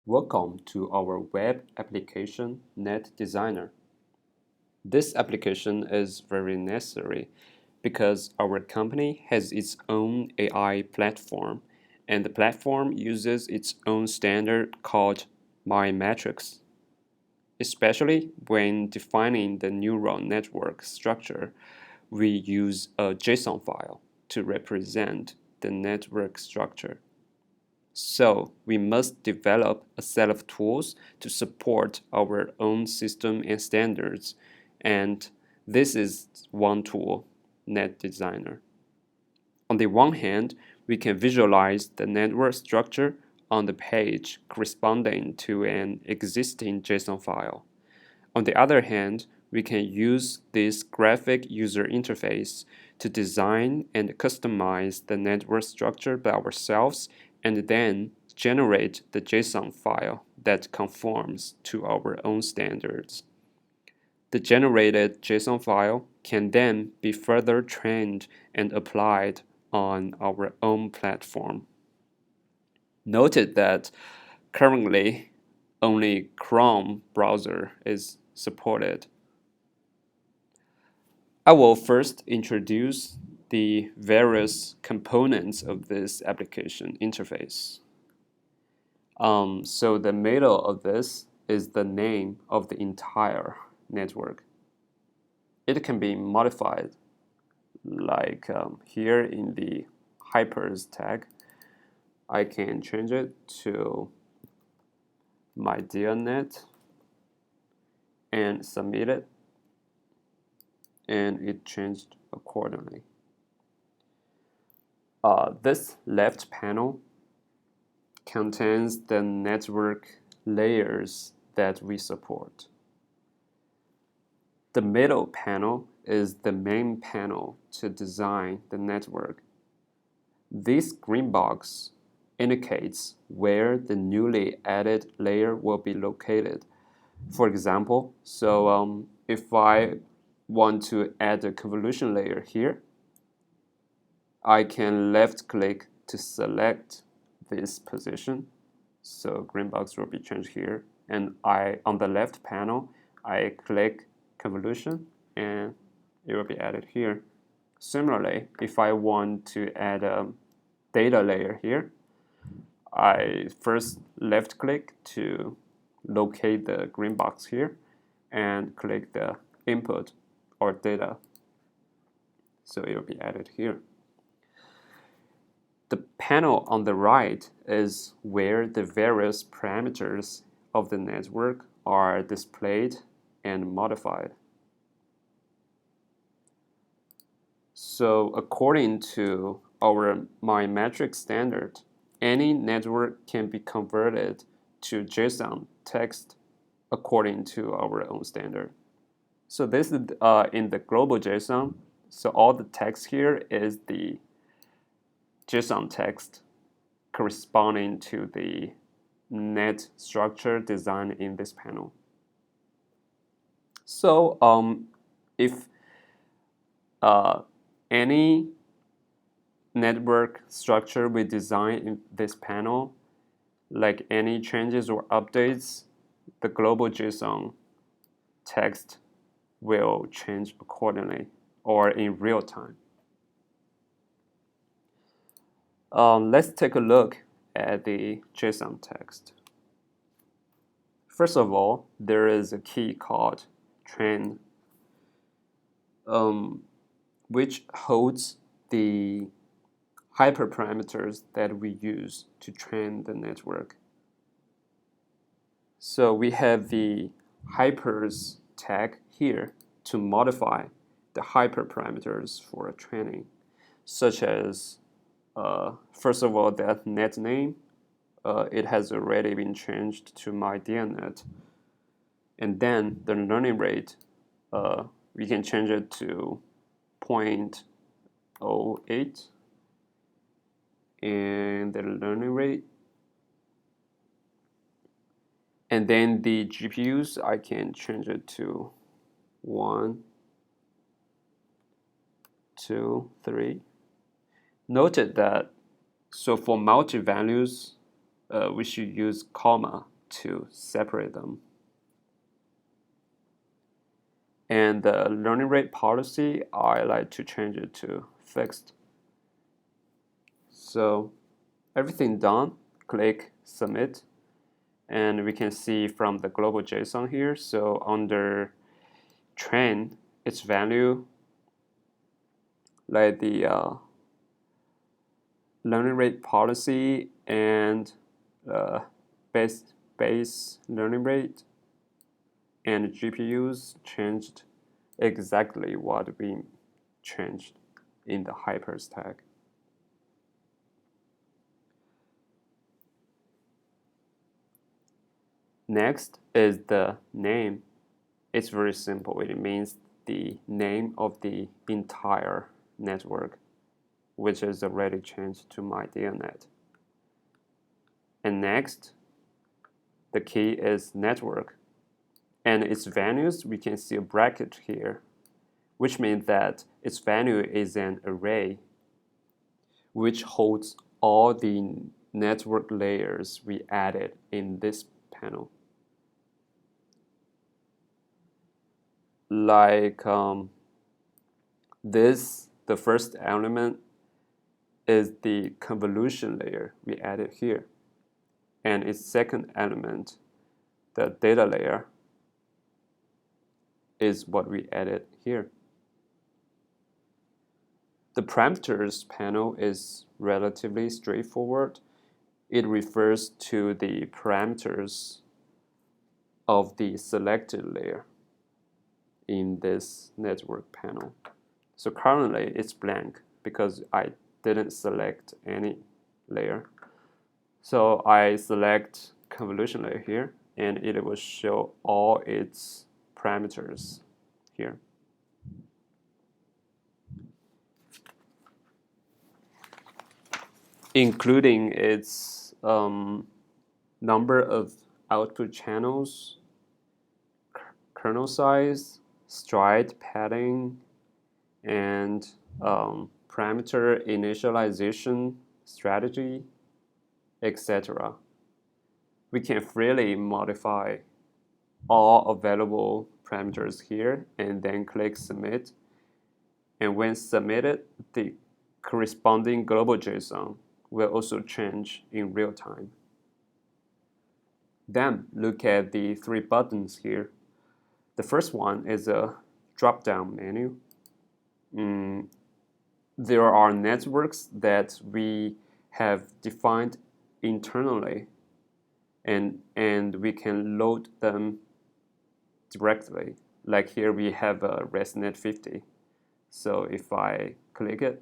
Welcome to our web application Net Designer. This application is very necessary because our company has its own AI platform, and the platform uses its own standard called MiMatrix. Especially when defining the neural network structure, we use a JSON file to represent the network structure. So we must develop a set of tools to support our own system and standards, and this is one tool, Net Designer. On the one hand, we can visualize the network structure on the page corresponding to an existing JSON file. On the other hand, we can use this graphic user interface to design and customize the network structure by ourselves and then generate the JSON file that conforms to our own standards. The generated JSON file can then be further trained and applied on our own platform. Noted that currently only Chrome browser is supported. I will first introduce the various components of this application interface. So the middle of this is the name of the entire network. It can be modified like here in the hypers tag. I can change it to Midea net and submit it, and it changed accordingly. This left panel contains the network layers that we support. The middle panel is the main panel to design the network. This green box indicates where the newly added layer will be located. For example, if I want to add a convolution layer here, I can left click to select this position. So green box will be changed here, and on the left panel I click convolution and it will be added here. Similarly, if I want to add a data layer here, I first left click to locate the green box here and click the input or data. So it will be added here. The panel on the right is where the various parameters of the network are displayed and modified. So according to our MiMatrix standard, any network can be converted to JSON text according to our own standard. So this is in the global JSON. So all the text here is the JSON text corresponding to the net structure designed in this panel. So if any network structure we design in this panel, like any changes or updates, the global JSON text will change accordingly or in real time. Let's take a look at the JSON text. First of all, there is a key called train, which holds the hyperparameters that we use to train the network. So we have the hypers tag here to modify the hyperparameters for training, such as first of all, that net name, it has already been changed to MiDNet. And then the learning rate, we can change it to 0.08. And the learning rate. And then the GPUs, I can change it to 1, 2, 3. Noted that, so for multi-values, we should use comma to separate them. And the learning rate policy, I like to change it to fixed. So everything done, click submit, and we can see from the global JSON here. So under train, its value, like the learning rate policy and base learning rate and GPUs changed exactly what we changed in the hypers tag. Next is the name. It's very simple. It means the name of the entire network, which is already changed to MiDeaNet. And next, the key is network. And its values, we can see a bracket here, which means that its value is an array which holds all the network layers we added in this panel. Like the first element is the convolution layer we added here. And its second element, the data layer, is what we added here. The parameters panel is relatively straightforward. It refers to the parameters of the selected layer in this network panel. So currently it's blank because I didn't select any layer. So I select convolution layer here, and it will show all its parameters here. Including its number of output channels, kernel size, stride padding, and parameter initialization strategy, etc. We can freely modify all available parameters here and then click submit. And when submitted, the corresponding global JSON will also change in real time. Then look at the three buttons here. The first one is a drop-down menu. There are networks that we have defined internally, and we can load them directly. Like here we have a ResNet 50. So if I click it,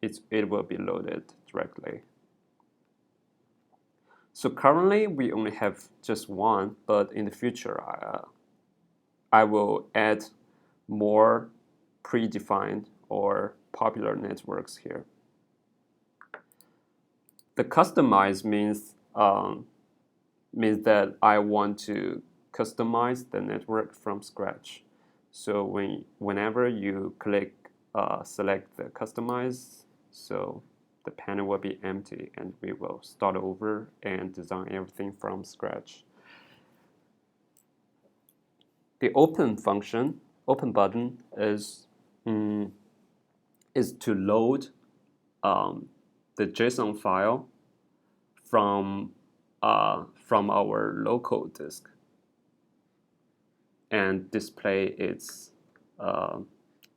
it will be loaded directly. So currently we only have just one, but in the future I will add more predefined or popular networks here. The customize means that I want to customize the network from scratch. So whenever you click select the customize, so the panel will be empty and we will start over and design everything from scratch. The open function, open button is to load the JSON file from our local disk and display its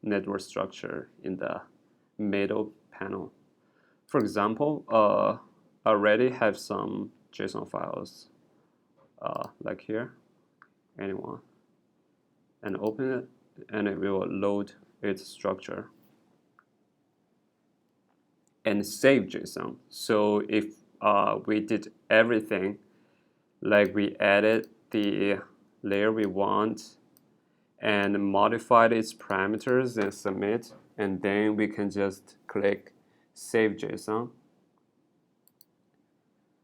network structure in the middle panel. For example, I already have some JSON files like here, anyone, and open it, and it will load its structure and save JSON. So if we did everything, like we added the layer we want and modified its parameters and submit, and then we can just click save JSON,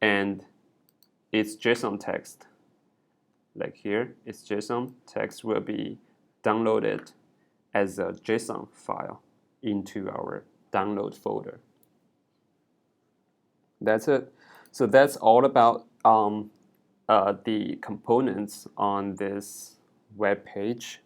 and its JSON text, like here, its JSON text will be downloaded as a JSON file into our download folder. That's it. So that's all about the components on this web page.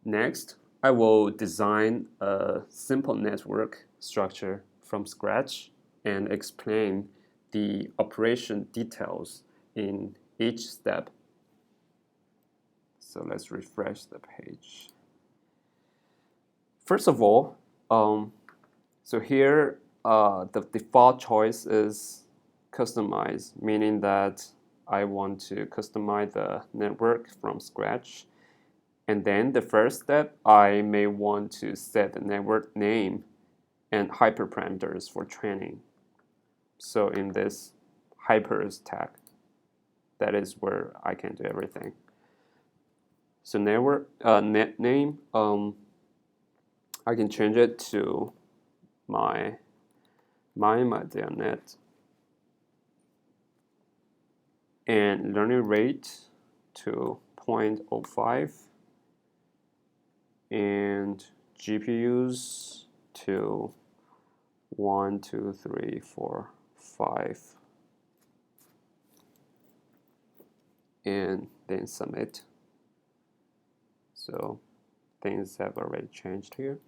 Next, I will design a simple network structure from scratch and explain the operation details in each step. So let's refresh the page. First of all, so here the default choice is customize, meaning that I want to customize the network from scratch. And then the first step, I may want to set the network name and hyperparameters for training. So in this hypers tag, that is where I can do everything. So network net name, I can change it to my Midea net, and learning rate to 0.05, and GPUs to 1, 2, 3, 4, 5, and then submit. So things have already changed here.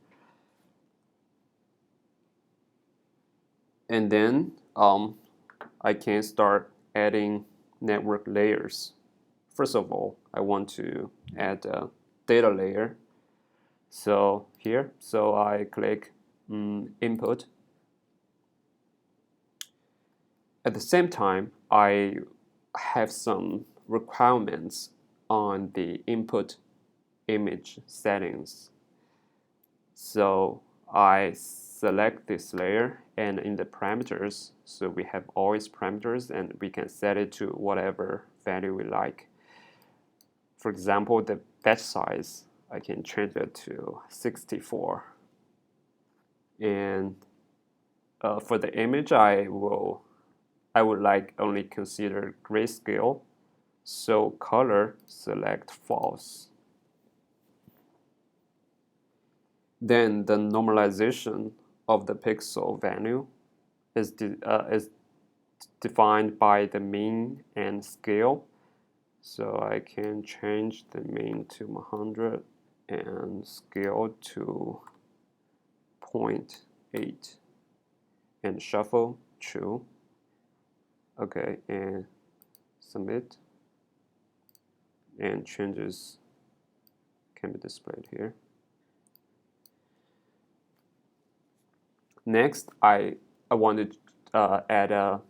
And then I can start adding network layers. First of all, I want to add a data layer. So here, so I click input. At the same time, I have some requirements on the input image settings. So I select this layer, and in the parameters, so we have always parameters, and we can set it to whatever value we like. For example, the batch size, I can change it to 64. And for the image, I would like only consider grayscale. So color, select false. Then the normalization of the pixel value is defined by the mean and scale. So I can change the mean to 100 and scale to 0.8 and shuffle true. Okay, and submit, and changes can be displayed here. Next, I wanted to add a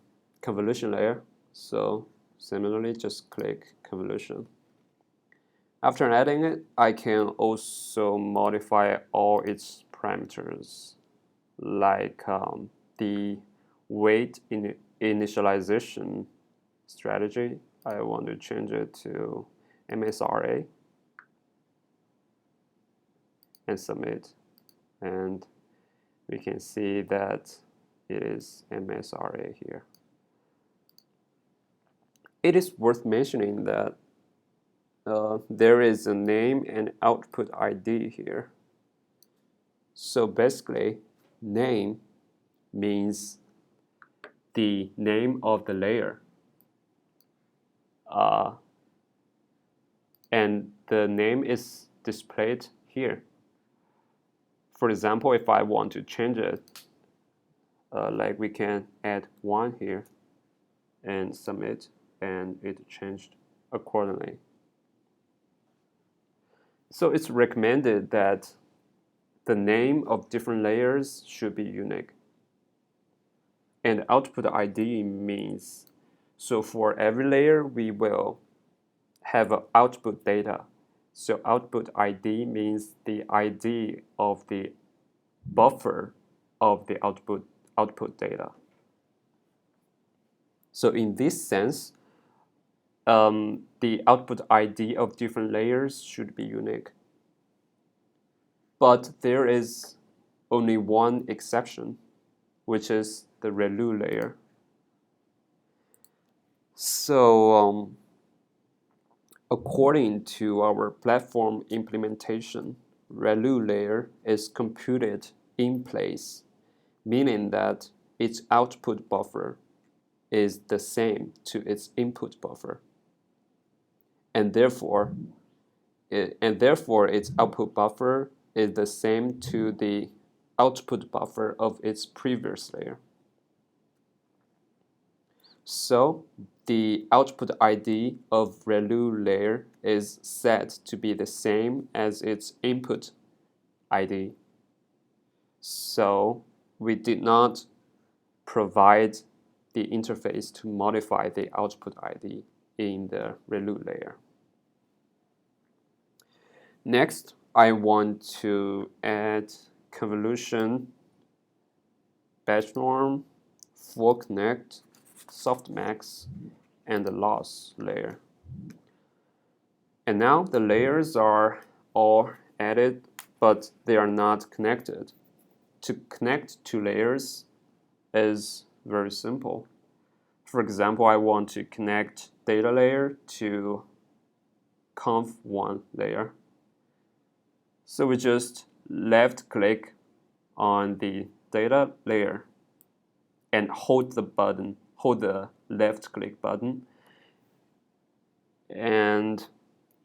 convolution layer. So similarly, just click convolution. After adding it, I can also modify all its parameters, like the weight initialization strategy. I want to change it to MSRA and submit, and we can see that it is MSRA here. It is worth mentioning that there is a name and output ID here. So basically, name means the name of the layer. And the name is displayed here. For example, if I want to change it, like we can add 1 here and submit, and it changed accordingly. So it's recommended that the name of different layers should be unique. And output ID means, so for every layer, we will have an output data. So output ID means the ID of the buffer of the output data. So in this sense, the output ID of different layers should be unique. But there is only one exception, which is the Relu layer. So according to our platform implementation, Relu layer is computed in place, meaning that its output buffer is the same to its input buffer, and therefore its output buffer is the same to the output buffer of its previous layer. So the output ID of Relu layer is set to be the same as its input ID. So we did not provide the interface to modify the output ID in the Relu layer. Next, I want to add convolution, batch norm, full connect, softmax, and the loss layer. And now the layers are all added, but they are not connected. To connect two layers is very simple. For example, I want to connect data layer to conv1 layer. So we just left click on the data layer and hold the left click button and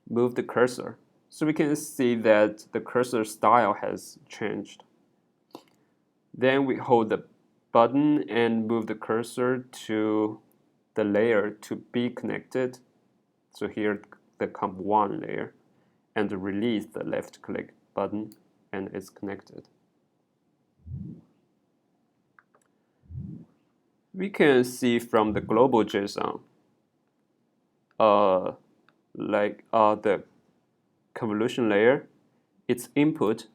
move the cursor. So we can see that the cursor style has changed. Then we hold the button and move the cursor to the layer to be connected. So here the conv1 layer, and release the left click button and it's connected. We can see from the global JSON the convolution layer, its input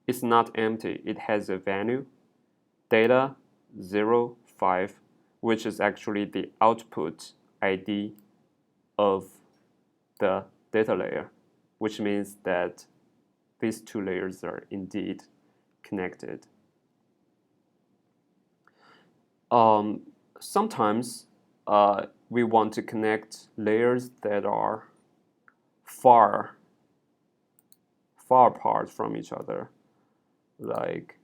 is not empty. It has a value data 0, 5, which is actually the output ID of the data layer, which means that these two layers are indeed connected. Sometimes we want to connect layers that are far apart from each other. Like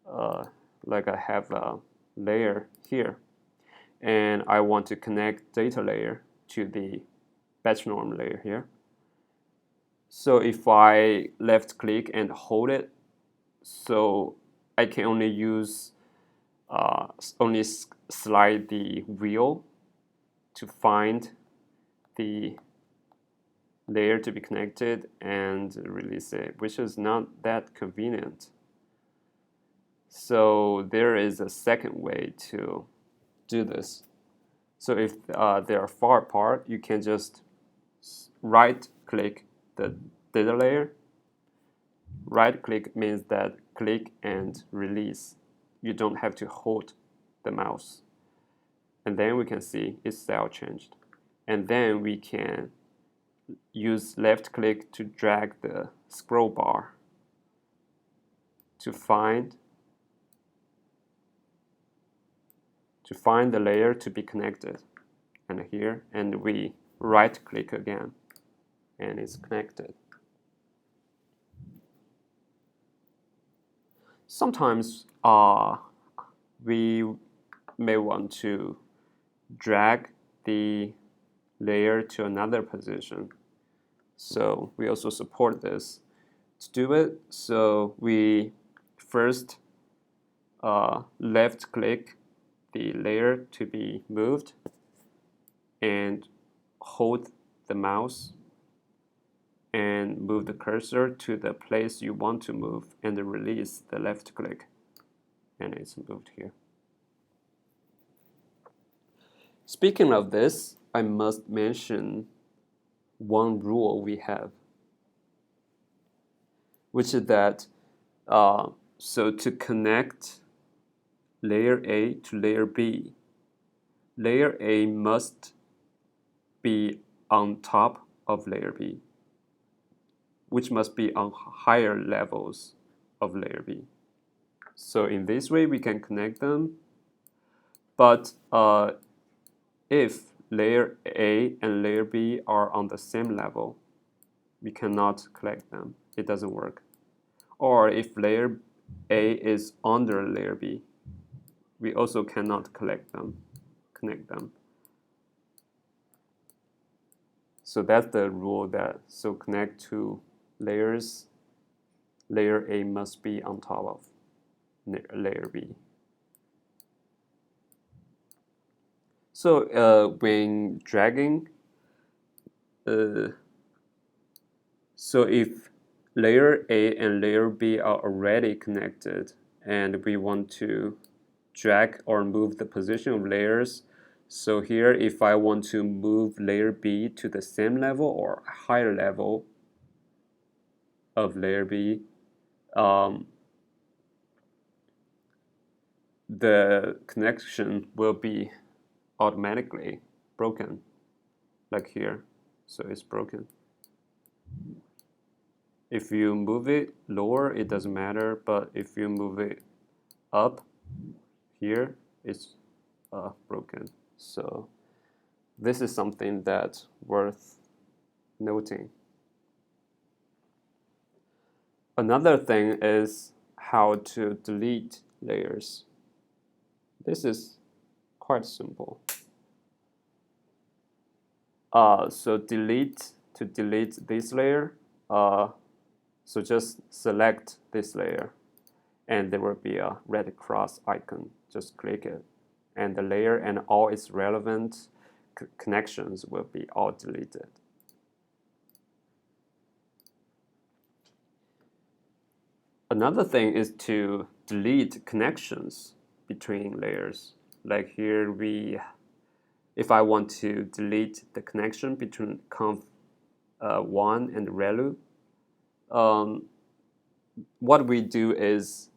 I have a layer here, and I want to connect data layer to the batch norm layer here. So if I left click and hold it, so I can only use slide the wheel to find the layer to be connected and release it, which is not that convenient. So there is a second way to do this. So if they are far apart, you can just right click the data layer. Right click means that click and release. You don't have to hold the mouse. And then we can see its style changed. And then we can use left click to drag the scroll bar to find the layer to be connected. And here, and we right click again, and it's connected. Sometimes we may want to drag the layer to another position. So we also support this. To do it, so we first left click the layer to be moved and hold the mouse and move the cursor to the place you want to move and release the left click, and it's moved here. Speaking of this, I must mention one rule we have, which is that so to connect layer A to layer B, layer A must be on top of layer B, which must be on higher levels of layer B. So in this way, we can connect them. But if layer A and layer B are on the same level, we cannot connect them. It doesn't work. Or if layer A is under layer B, we also cannot collect them. connect them. So that's the rule that, so connect to layers, layer A must be on top of layer B. So when dragging, so if layer A and layer B are already connected and we want to drag or move the position of layers, so here if I want to move layer B to the same level or higher level of layer B, the connection will be automatically broken, like here. So it's broken. If you move it lower, it doesn't matter, but if you move it up here, it's broken. So this is something that's worth noting. Another thing is how to delete layers. This is quite simple. So to delete this layer, so just select this layer and there will be a red cross icon. Just click it and the layer and all its relevant connections will be all deleted. Another thing is to delete connections between layers. Like here if I want to delete the connection between conf1 and Relu, what we do is,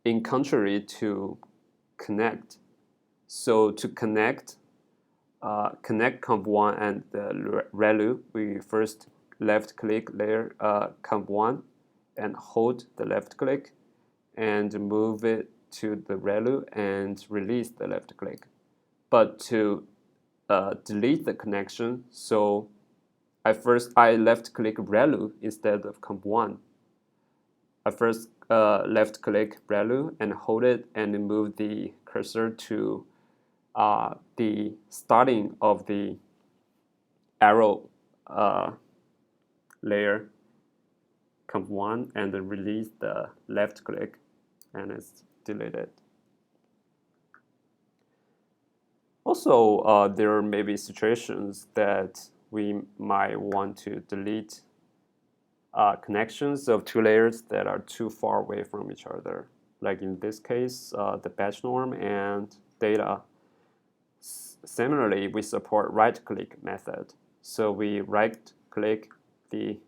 in contrary to connect, so to connect conf1 and the Relu, we first left click layer conf1 and hold the left click and move it to the Relu and release the left click. But to delete the connection, so I left click Relu instead of conf1. I first left click Relu and hold it and move the cursor to the starting of the arrow layer conf1 and then release the left click and it's deleted. Also, there may be situations that we might want to delete connections of two layers that are too far away from each other. Like in this case, the batch norm and data. Similarly, we support right-click method. So we right-click the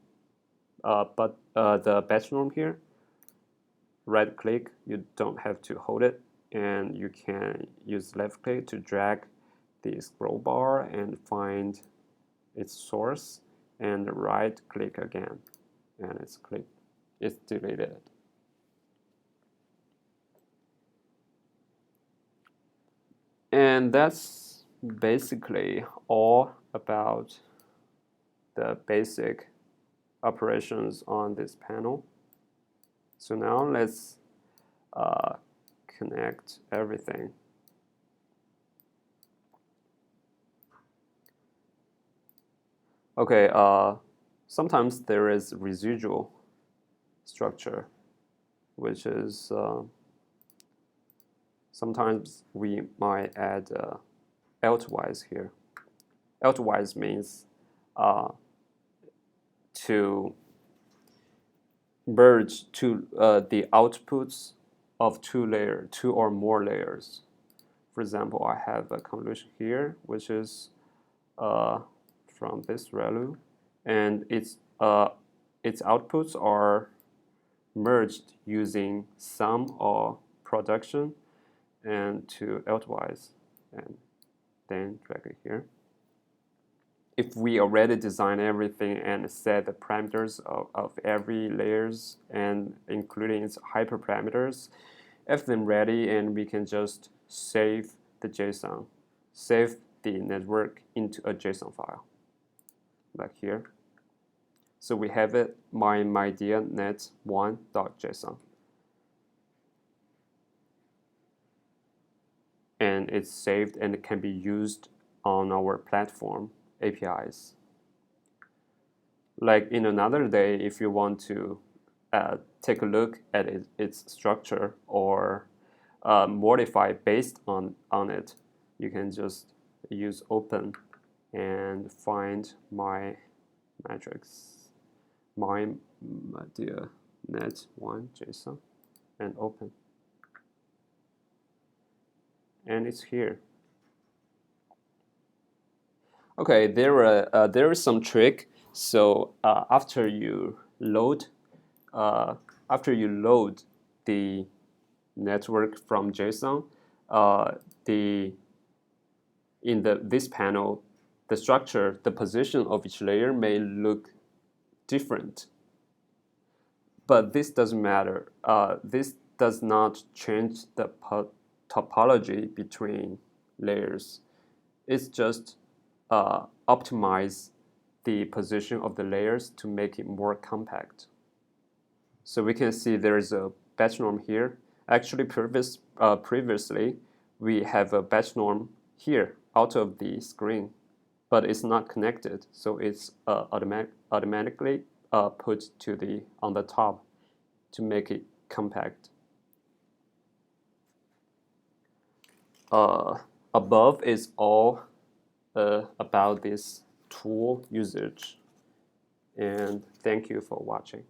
batch norm here. Right-click, you don't have to hold it, and you can use left-click to drag the scroll bar and find its source, and right-click again, and it's deleted. And that's basically all about the basic operations on this panel. So now let's connect everything. Okay, sometimes there is residual structure, which is sometimes we might add altwise here. Altwise means to merge the outputs of two or more layers. For example, I have a convolution here, which is from this Relu, and its outputs are merged using sum or production and to altwise, and then drag it here. If we already design everything and set the parameters of every layers and including its hyperparameters, everything ready, and we can just save the JSON, save the network into a JSON file, like here. So we have it, my Midea net1.json. and it's saved and it can be used on our platform APIs. Like in another day, if you want to take a look at its structure or modify based on it, you can just use open and find MiMatrix, Midea net1 JSON, and open. And it's here. Okay, there is some trick. So after you load the network from JSON, this panel, the structure, the position of each layer may look different. But this doesn't matter. This does not change the topology between layers. It's just optimize the position of the layers to make it more compact. So we can see there is a batch norm here. Actually, previously, we have a batch norm here out of the screen, but it's not connected, so it's automatically put on the top to make it compact. Above is all about this tool usage, and thank you for watching.